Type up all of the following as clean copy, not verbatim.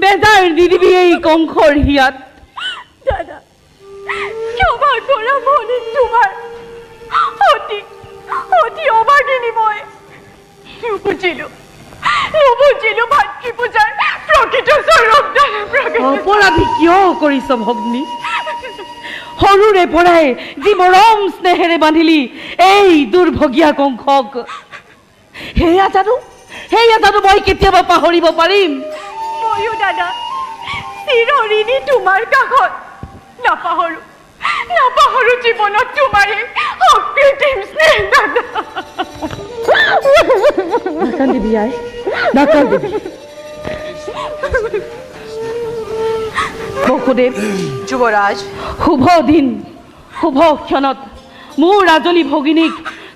বেজাৰ দি দিবি এই কংসৰ হিয়াত। দাদা ক্ষমাৰ কৰা ভনী, তোমাৰ অতি অতি অভাগিনী মই। নুবুজিলো ভাতৃ পূজাৰ প্ৰকৃত স্বৰূপ। অপৰাধী কিয় কৰিছ ভগ্নী? সৰুৰে পৰাই যি মৰম স্নেহেৰে বান্ধিলি এই দুৰ্ভগীয়া কংসক, সেয়া জানো মই কেতিয়াবা পাহৰিব পাৰিম? ময়ো দাদা চিৰঋণী তোমাৰ কাষত। নাপাহৰো জীৱনত তোমাৰে অকৃত্ৰিম স্নেহ দাদা। নাকান্দিবি আই, নাকান্দিবি। বসুদেৱ, যুৱৰাজ, শুভ দিন শুভ ক্ষণত মোৰ ৰাজনী ভগিনীক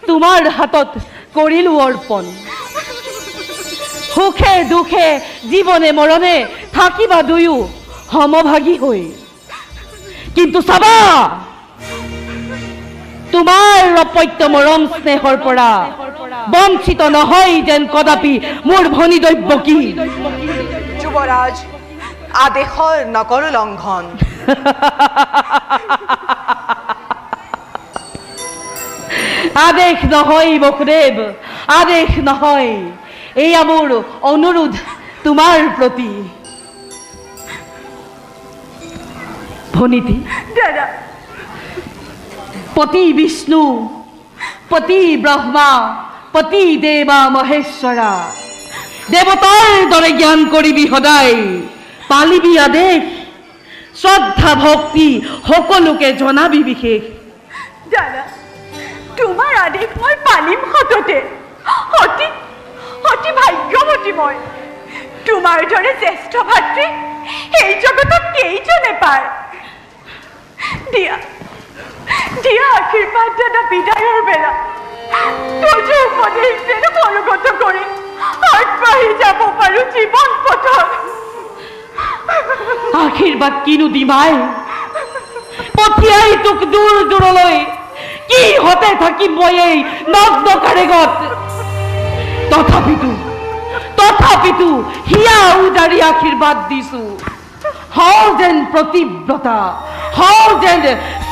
তোমাৰ হাতত কৰিলো অৰ্পণ। সুখে দুখে জীৱনে মৰণে থাকিবা দুয়ো সমভাগী হৈ। কিন্তু চাবা, তোমাৰ অপত্য মৰম স্নেহৰ পৰা বঞ্চিত নহয় যেন কদাপি মোৰ ভনী দৈৱকী। যুৱৰাজ, আদেশৰ নকৰো লংঘন। আদেশ নহয় বসুদেৱ, আদেশ নহয়, এয়া মোৰ অনুৰোধ তোমাৰ প্ৰতি। ভনীতি, দাদা পতি বিষ্ণু, পতি ব্ৰহ্মা, পতি দেৱা মহেশ্বৰা, দেৱতাৰ দৰে জ্ঞান কৰিবি সদায়, পালিবি আদেশ, শ্ৰদ্ধা ভক্তি সকলোকে জনাবি বিশেষ। দাদা তোমাৰ আদেশ মই পালিম সততে। অতি ভাগ্যৱতী মই। তোমাৰ দৰে জ্যেষ্ঠ ভাতৃ এই জগতত কেইজনে পায়। দিয়া আশীৰ্বাদ দাদা, বিদায়ৰ বেলা। তোৰ উপদেশ যেন অনুগত কৰি আগবাঢ়ি যাব পাৰো জীৱন পথত। আশীৰ্বাদ কিনো দিমাই, পঠিয়াই তোক দূৰ দূৰলৈ, কি হতে থাকিম মই এই নগ্ন কাৰেগত। তথাপিতো হিয়া উজাৰি আশীৰ্বাদ দিছো, হও যেন প্ৰতিব্ৰতা, হও যেন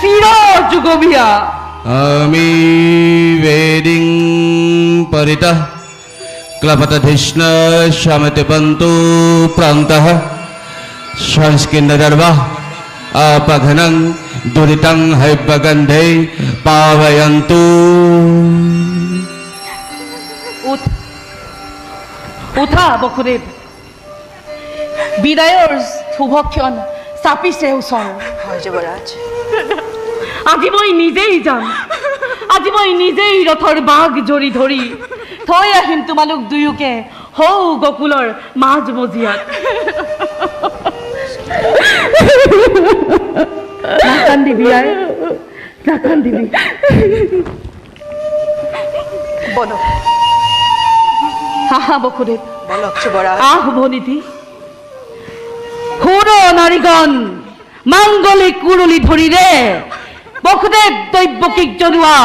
চিৰ যুগমীয়া। আমি বেদিং পৰিতঃ ক্লপতধিষ্ণ শমতে পন্তু প্ৰান্তঃ সংস্কিন্নদৰ্বা আপঘনং দুৰিতং হৈবগন্ধে পাবয়ন্তু। উঠা বসুদেৱ, বিদায়ৰ শুভক্ষণ চাপিছে ওচৰ। হয় যুৱৰাজ, আজি মই নিজেই যাম, আজি মই নিজেই ৰথৰ বাঘ জৰি ধৰি থৈ আহিম তোমালোক দুয়োকে হৌ গকুলৰ মাজ মজিয়াত। নাকান্দিবি আই, নাকান্দিবি। বলক আহা বসুদেৱ, বলক যুৱৰাজ। আহ ভনীতি, সুৰ নাৰীগণ মাংগলিক কুৰুলি ধৰিৰে বসুদেৱ দৈৱকীক জনোৱা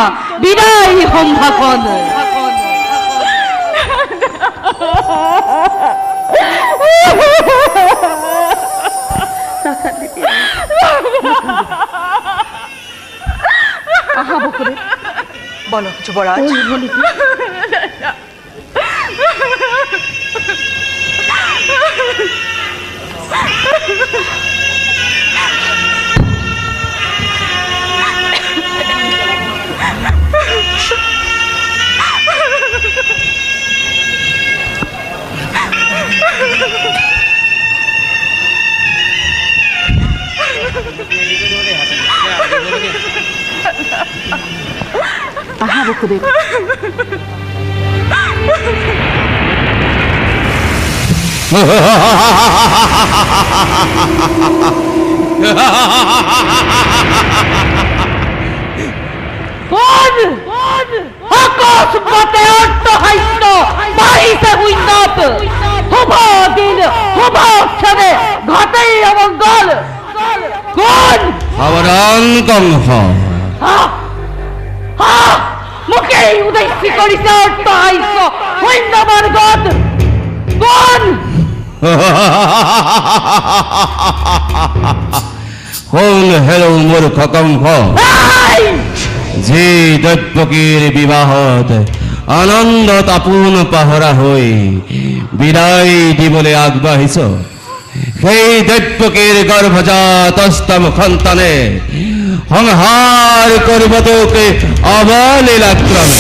বিদায় সম্ভাষণ। আহা বসুদেৱ, বলক যুৱৰাজ। ভনীতি, আহা বসুদেৱ। আকস্মাতে অট্টহাস্য বাঢ়িছে শূন্যত, শুভ দিন শুভ ক্ষণে ঘটেই অমংগল। কোন? সাৱধান কংস, মোকেই উদ্দেশ্য কৰিছে অট্টহাস্য শূন্য মাৰ্গত। কোন? কোন হেলো মূর্খ কম্ভ এই! যে দৈত্যকীর বিবাহত আনন্দ তাপুন পাহরা হই বিদায় দিবলে আগবাহিছ সেই দৈত্যকীর গর্ভজাত অষ্টম সন্তানে সংহার করিব তোকে অবলীলাক্রমে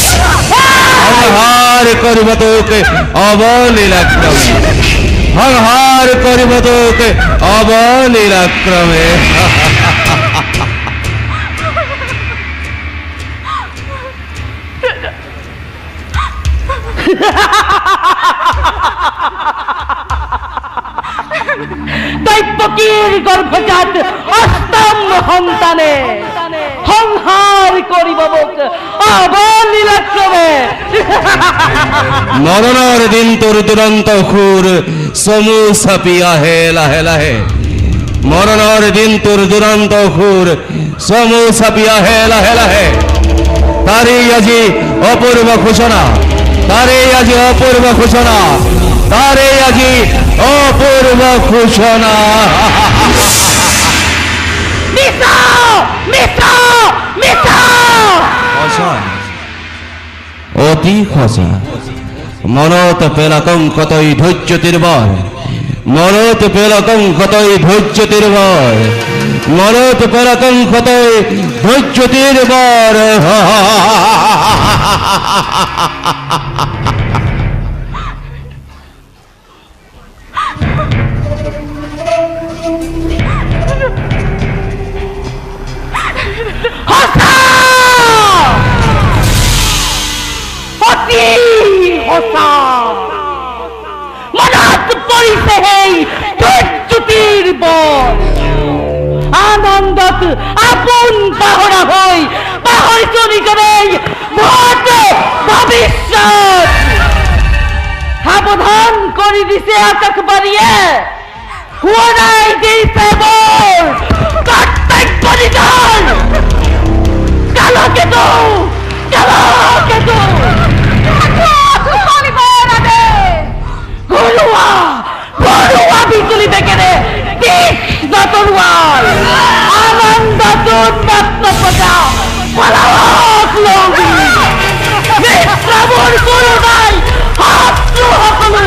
সংহার করিব তোকে অবলীলাক্রমে সংহার করিব তোকে অবলীলাক্রমে দৈত্যকীর গর্ভজাত অষ্টম সন্তানে সংহার করিব মোক অবলীলাক্রমে। মরণের দিন তোর দুরন্ত খুর সমু সাপি আহে লাহে লাহে মরণের দিন তোর দুরন্ত খুর সমু সাপি আহে লাহে লাহে তারই আজি অপূর্ব ঘোষণা তারই আজি অপূর্ব ঘোষণা তারই আজি অপূর্ব ঘোষণা মিছা মিছা মিছা অতি খসা মনত পেলাকং কতই ধৈর্য তির্বর মনত পেলাকং কতই ধৈর্য তির্বর মনত পেলাকং কতই ধৈর্য তির্বর অতি হসা মনত পৰিছে সেই ধৈৰ্যতিৰ বল আনন্দত আপোন পাহৰা হৈ পাহৰিছো নিজৰেই ভূত ভৱিষ্যত সাৱধান কৰি দিছে আকাশবাণীয়ে সোঁৱৰাই দিছে মোৰ কৰ্তব্য নিধন কালকেতু কালকেতু ঘৰুৱা ঘৰুৱা বিজুলী বেগেৰে তীক্ষ্ণ তৰোৱাল আনন্দটোত মাত্ৰ প্ৰজা পলাৱক লৌগি বিশ্ৰামৰ কোনো নাই শত্ৰুসকলো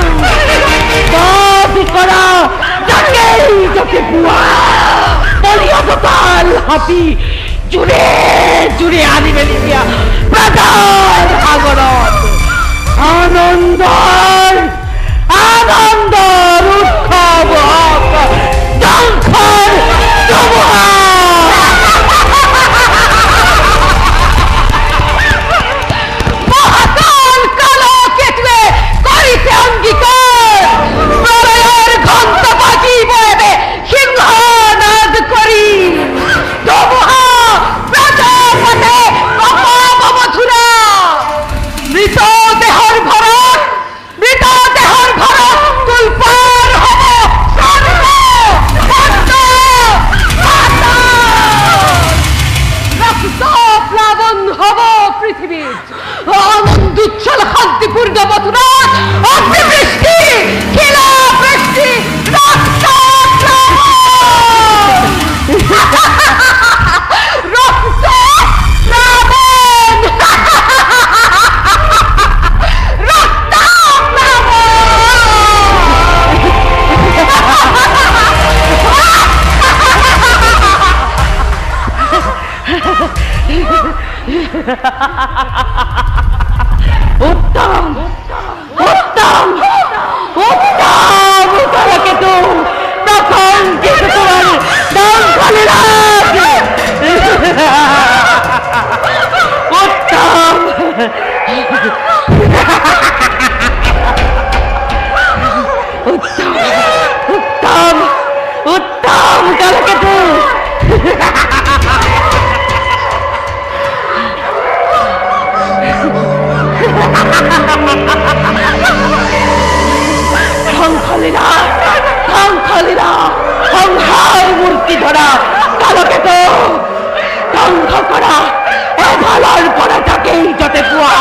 বধ কৰা যাকেই যাকে পোৱা বলিয়া হাতী জোৰে জোৰে আনি মেলি দিয়া প্ৰজাৰ সাগৰত আনন্দৰ আনন্দৰ উৎসৱ হওক ধ্বংসৰ ধুমুহা মহাকাল কালকেতুৱে কৰিছে অংগীকাৰ প্ৰলয়ৰ ঘণ্টা বাজিব এবে সিংহনাদ কৰি ধুমুহা প্ৰজাপতে কপাব মথুৰা মৃতদেহৰ ঘৰত মৃতদেহৰ ঘৰত তুলপাৰ হ'ব স্বৰ্গ স্বৰ্গ ৰক্ত প্লাবন হ'ব পৃথিৱীত আনন্দোচ্ছল শান্তিপূৰ্ণ মথুৰাত অগ্নিবৃষ্টি শিলাবৃষ্টি ৰক্ত প্লাবন রক্ত প্লাবন রক্ত উত্তম উত্তম উত্তম কালকেতু তখন কিছু তোমার দাম খালি রাখ উত্তম উত্তম উত্তম উত্তম কালকেতু সংখলীলা সংখলীলা সংহার মূর্তি ধরা কালকেতু ধ্বংস করা এভালার পরে তাকেই যতে পোয়া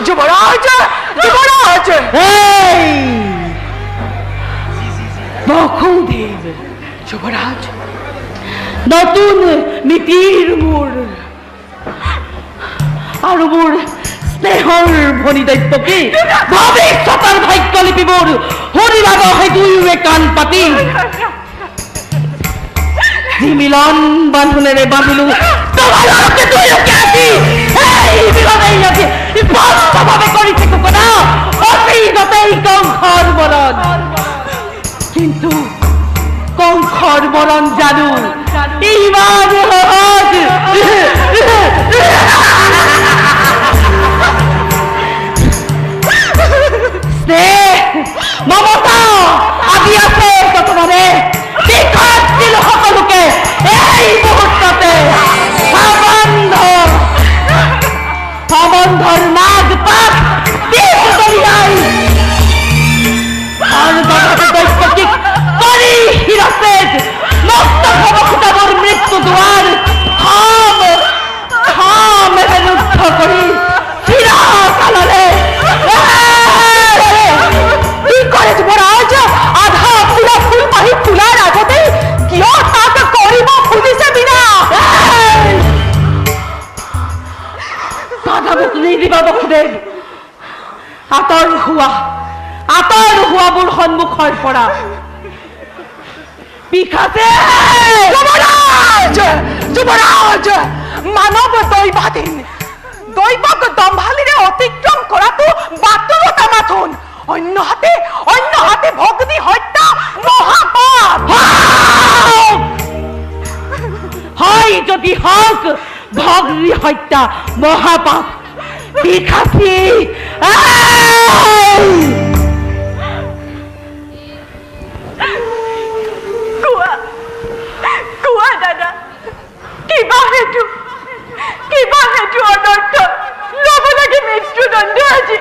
যুবরাজ যুবরাজ এই বকুদেব যুবরাজ নতুন নীতির মোৰ আৰু মোৰ স্নেহৰ ভনী দৈত্য কি ভৱিষ্যতৰ ভাগ্য লিপি মোৰ শুনিবাব সেই দুয়োৱে কাণ পাতি যি মিলন বান্ধোনেৰে বান্ধিলো তোমালোকে দুয়োকে আজি এই মিলনেই আজি স্পষ্টভাৱে কৰিছে কুকুৰা অতীততেই কংসৰ মৰণ কিন্তু কংসৰ মৰণ জানো ইমান সহজ স্নেহ মমতা আদি আছে তোমাৰে দেখাত দিল সকলোকে এই মুহূৰ্ততে সম্বন্ধৰ মাঘ পাত দেশ দলিয়াই আৰু দৈত্যক কৰি হিৰচেদ নষ্ট হ'ব খোজাবৰ মৃত্যু দুৱাৰ থামেৰে ৰুদ্ধ কৰি চিৰকাললৈ কি কৰে যুবৰাজ আধা পুৰা ফুল পাহি তোলাৰ আগতে কিয় তাক কৰিব খুজিছে বিনা বাধা মোক নিদিবা বসুদেৱ আঁতৰ হোৱা মোৰ সন্মুখৰ পৰা পিখাতে যুবৰাজ যুবৰাজ মানব দৈবাধীন দৈবক দম্ভালিৰে অতিক্ৰম কৰাটো বাতুৰতা মাথোন অন্য হাতে ভগ্নী হত্যা মহাপাপ হয় যদি হওক ভগ্নী হত্যা মহাপাপ পিখাচি কোৱা দাদা কিবা হেতু অনৰ্থ ল'ব লাগে মৃত্যুদণ্ড আজি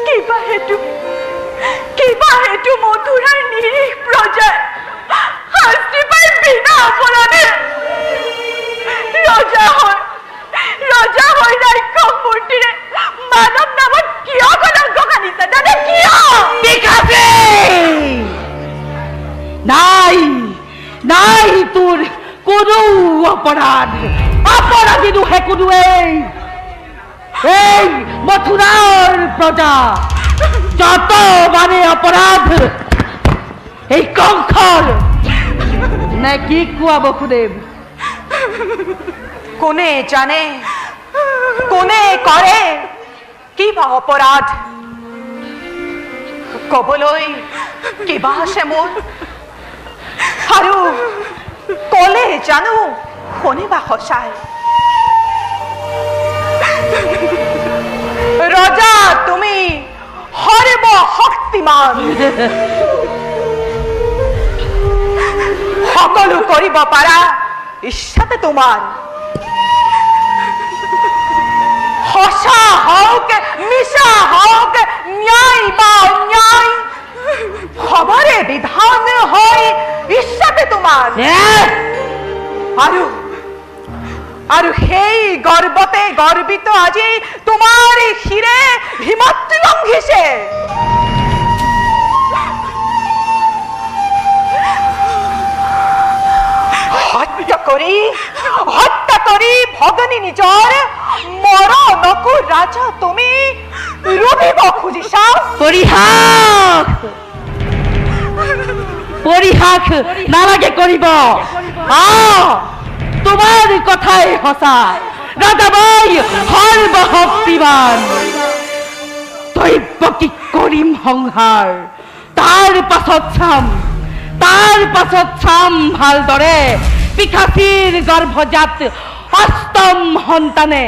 কিবা হেতু মথুৰাৰ নিৰীহ প্ৰজাৰ শাস্তি পাই বিনা অপৰাধে ৰজা হৈ ৰাক্ষস মূৰ্তিৰে মানৱ নামত কিয় কলংক সানিছে দাদা কিয় নাই তোৰ কোনো অপৰাধী দুহে কোনোৱেই এই মথুৰাৰ প্ৰজা যত মানে অপৰাধ এই কংসৰ নে কি কোৱা বসুদেৱ কোনে জানে কোনে কৰে কিবা অপৰাধ কবলৈ কিবা আছে মোৰ আৰু কলে জানো শুনিবা সঁচাই ৰজা তুমি সৰ্বশক্তিমান সকলো কৰিব পাৰা ইচ্ছাতে তোমাৰ সঁচা হওক মিছা হওক ন্যায় বা অন্যায় খবৰে বিধান হয় ইচ্ছাতে তোমাৰ আৰু সেই গৰ্বতে গৰ্বিত আজি তোমাৰ শিৰে হিমত লংঘিছে হত্যা কৰি ভগনী নিজৰ মৰণকো ৰাজা তুমি ৰুবিব খুজিছা পৰিহাস নালাগে কৰিব তোমাৰ কথাই সঁচা ৰাজাবাই সৰ্বশক্তিমান দৈৱকী কৰিম সংহাৰ তাৰ পাছত চাম ভালদৰে পিশাচীৰ গৰ্ভজাত অষ্টম সন্তানে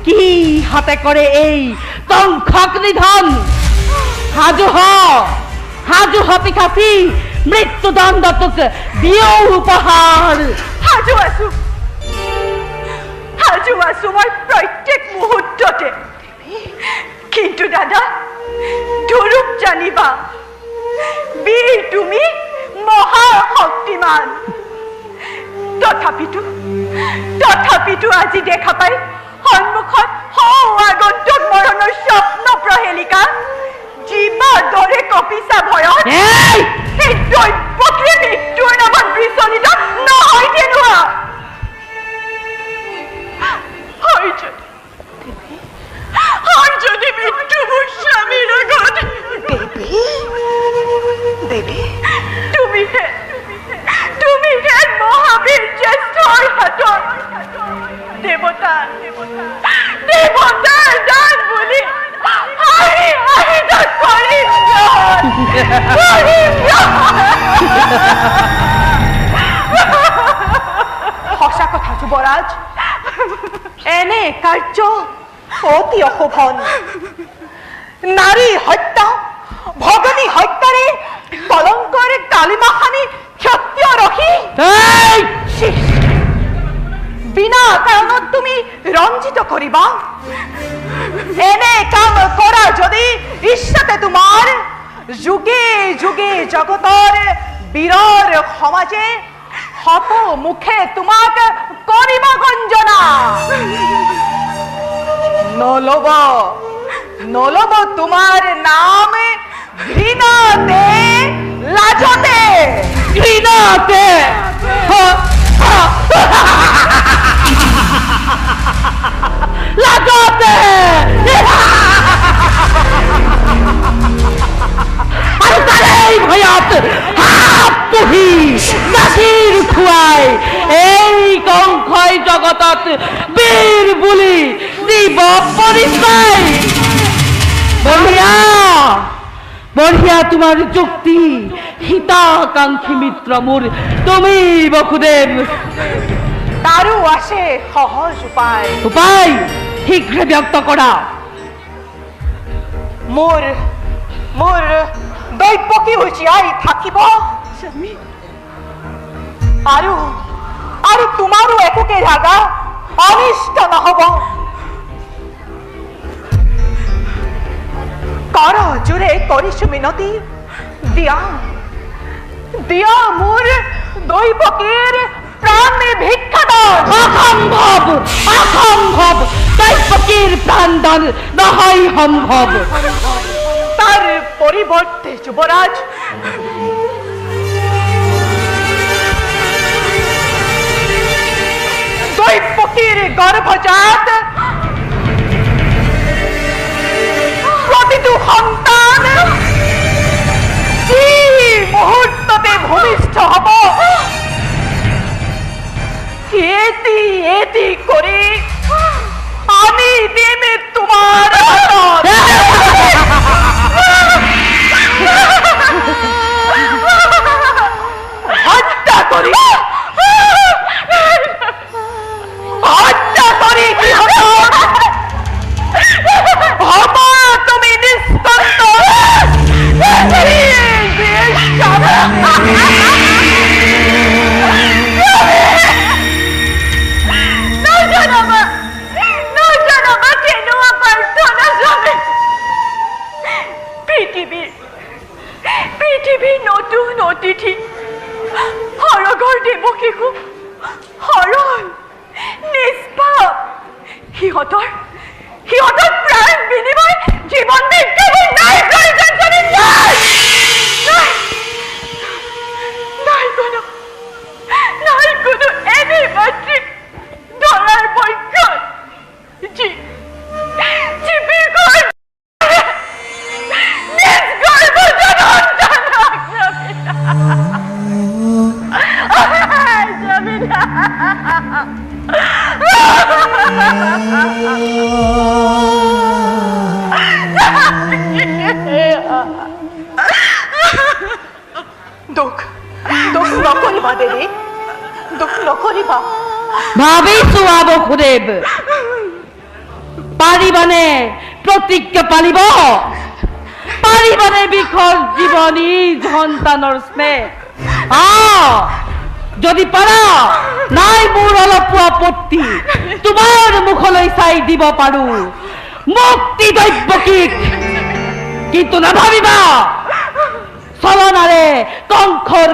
কি হাতে কৰে এই কংসক নিধন সাজু হ পিশাচী মৃত্যুদণ্ড তোক দিওঁ উপহাৰ সাজু আছো মই প্ৰত্যেক মুহূৰ্ততে কিন্তু দাদা ধুৰুপ জানিবা বীৰ তুমি মহাশক্তিমান তথাপিতো আজি দেখা পাই সন্মুখত আগন্তুক মৰণৰ স্বপ্ন প্ৰহেলিকা জীৱা দৰে কপিছা ভয়ত এই দৈৱকীৰ মৃত্যুৰ নামত বিচলিত নহয় তেনেকুৱা হয় যদি মৃত্যু মোৰ স্বামীৰ আগত দেৱী তুমিহে মহাবীৰ জ্যেষ্ঠৰ হাতত দেৱতাৰ দান বুলি আহি কৰিম সঁচা কথা যুৱৰাজ এনে কাৰ্য অতি অশোভন নাৰী হত্যা ভগনী হত্যাৰে কলংকৰ কালিমা সানি ক্ষত্ৰিয় ৰখি বিনা কাৰণত তুমি ৰঞ্জিত কৰিবা এনে কাম কৰা যদি ইচ্ছাতে তোমাৰ যুগে যুগে জগতৰ বীৰৰ সমাজে হত মুখে তোমাক কৰিব গঞ্জনা নলব তোমাৰ নাম ঘৃণাতে লাজতে লাজতে আৰু তাৰেই ভয়ত হাত পুহি গাখীৰ খুৱাই এই কংসই জগতত বীৰ বুলি দিব পৰিচয় বঢ়িয়া তোমাৰ যুক্তি হিতাকাংক্ষী মিত্ৰ মোৰ তুমি বসুদেৱ তাৰো আছে সহজ উপায় শীঘ্ৰে ব্যক্ত কৰা মোৰ দৈৱকী জীয়াই থাকিব আৰু তোমাৰো একোকে ৰাগা অনিষ্ট নহব কৰ জোৰে কৰিছো মিনতি দিয়া মোৰ দৈৱকীৰ প্ৰাণে ভিক্ষাদান অসম্ভৱ দৈৱকীৰ প্ৰাণদান নহয় সম্ভৱ তাৰ পৰিৱৰ্তে যুৱৰাজ দৈৱকীৰ গৰ্ভজাত প্ৰতিটো সন্তান যি মুহূৰ্ততে ভূমিষ্ঠ হব এটি কৰি আমি দিম তোমাৰ হাতত হত্যা কৰি হব তুমি নিষ্পন্দ পৃথিৱীৰ নতুন অতিথি সৰগৰ দেৱকীকো সৰল নিষ্পাপ সিহঁতৰ প্ৰাণ বিনিময় জীৱন বিজ্ঞাপন নাই নাই কোনো এনে মাতৃক ধৰাৰ পক্ষত যি বিগৰ নিজ গৰ্ভজাত সন্তানক দুখ নকৰিবা দেৱী, দুখ নকৰিবা। ভাবিছো আবসুদেৱ, পাৰিবানে প্ৰতিজ্ঞা পালিব? পাৰিবানে বিষৰ জীৱনী সন্তানৰ স্নেহ? যদি পাৰা, নাই মোৰ অলপো আপত্তি, তোমাৰ মুখলৈ চাই দিব পাৰো মুক্তি দৈৱকীক। কিন্তু নাভাবিবা চলনাৰে কংসৰ